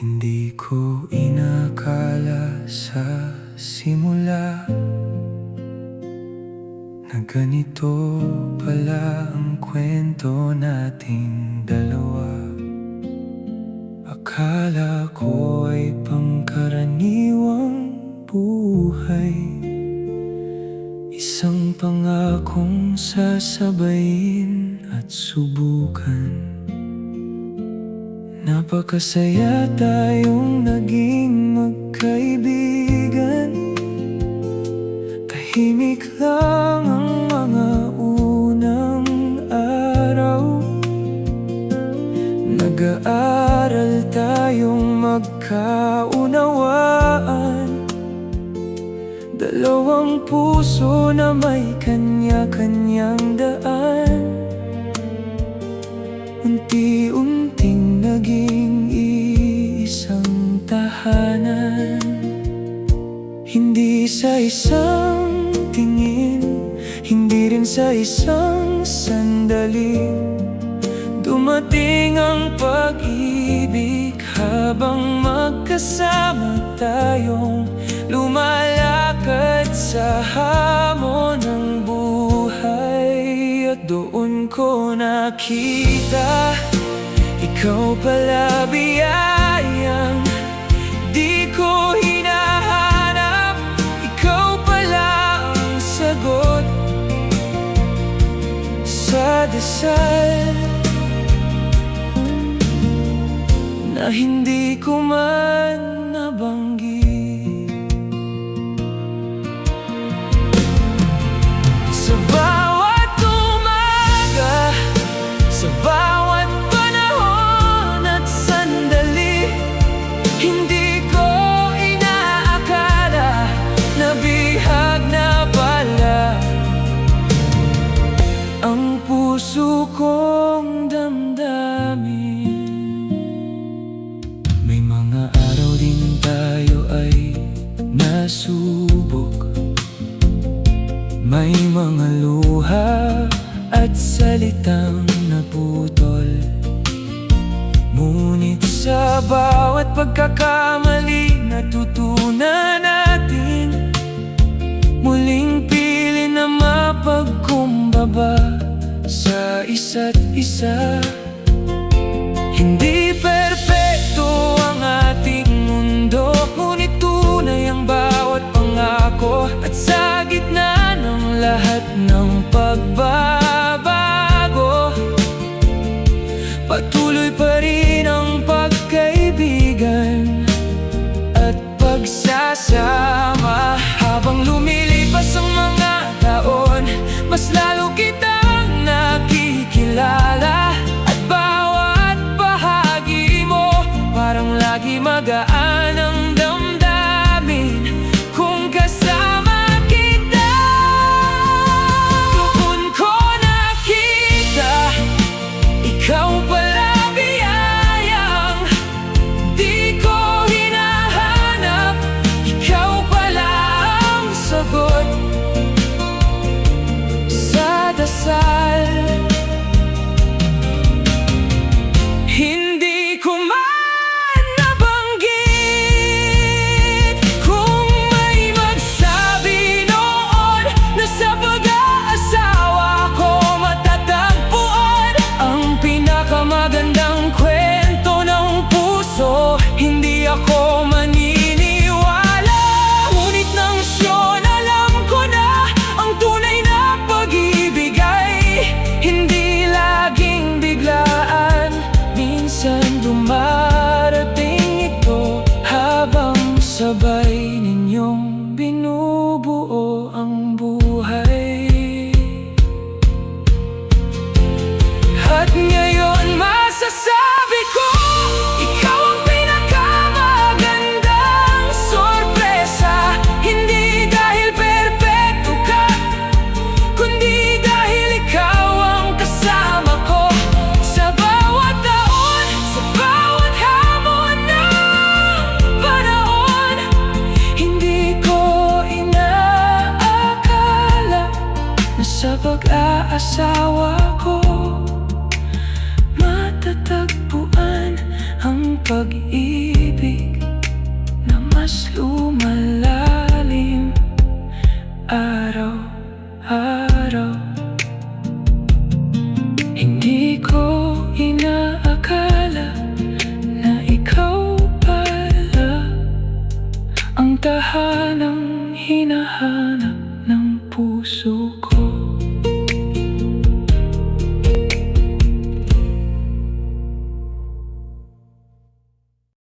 Hindi ko inakala sa simula na ganito pala ang kwento nating dalawa. Akala ko ay pangkaraniwang buhay, isang pangakong sasabayin at subukan. Napakasaya tayong naging magkaibigan. Tahimik lang ang mga unang araw. Nag-aaral tayong magkaunawaan. Dalawang puso na may kanya-kanyang daan. Unti-unting naging iisang tahanan. Hindi sa isang tingin, hindi rin sa isang sandali. Dumating ang pag-ibig habang magkasama tayong lumalakad sa hamon ng buhay. At doon ko nakita, ikaw pala biyayang di ko hinahanap. Ikaw pala ang sagot sa dasal na hindi ko man nabanggit. Sa bawat umaga, sa bawat panahon at sandali, hindi ko inaakala na bihag na pala ang puso kong damdamin. May mga araw din tayo ay nasubok. May mga luha at salitang naputol. Ngunit sa bawat pagkakamali, natutunan natin muling pili na mapagkumbaba sa isa't isa. Hindi perpekto ang ating mundo, ngunit tunay ang bawat pangako. At sa gitna ng lahat ng pagbabago, patuloy pa rin ang pagkaibigan at pagsasama. Habang lumilipas ang mga taon, mas lalo kitang nakikilala. At bawat bahagi mo, parang lagi magaan ang damdamin kung kasama kita. Doon ko nakita, ikaw pala biyayang di ko hinahanap. Ikaw pala ang sagot sa dasal. Hindi ko man nabanggit kung may magsabi noon na sa pag-aasawa ko matatagpuan ang pinakamagandang kwento ng puso. Hindi ako maniniwala, ngunit nang siyon alam ko na ang tunay na pag-ibig ay hindi laging biglaan. Minsan dumarating ito habang sabay ninyong binubuo ang buhay. At ngayon masasabi ko, ikaw ang pinakamagandang sorpresa. Hindi dahil perpekto ka, kundi dahil ikaw ang kasama ko sa bawat taon, sa bawat hamon ng panahon. Hindi ko inaakala na sa pag-aasawa ko matatagpuan ang pag-ibig. lumalalim araw-araw. Hindi ko inaakala na ikaw pala ang tahanang hinahanap ng puso ko.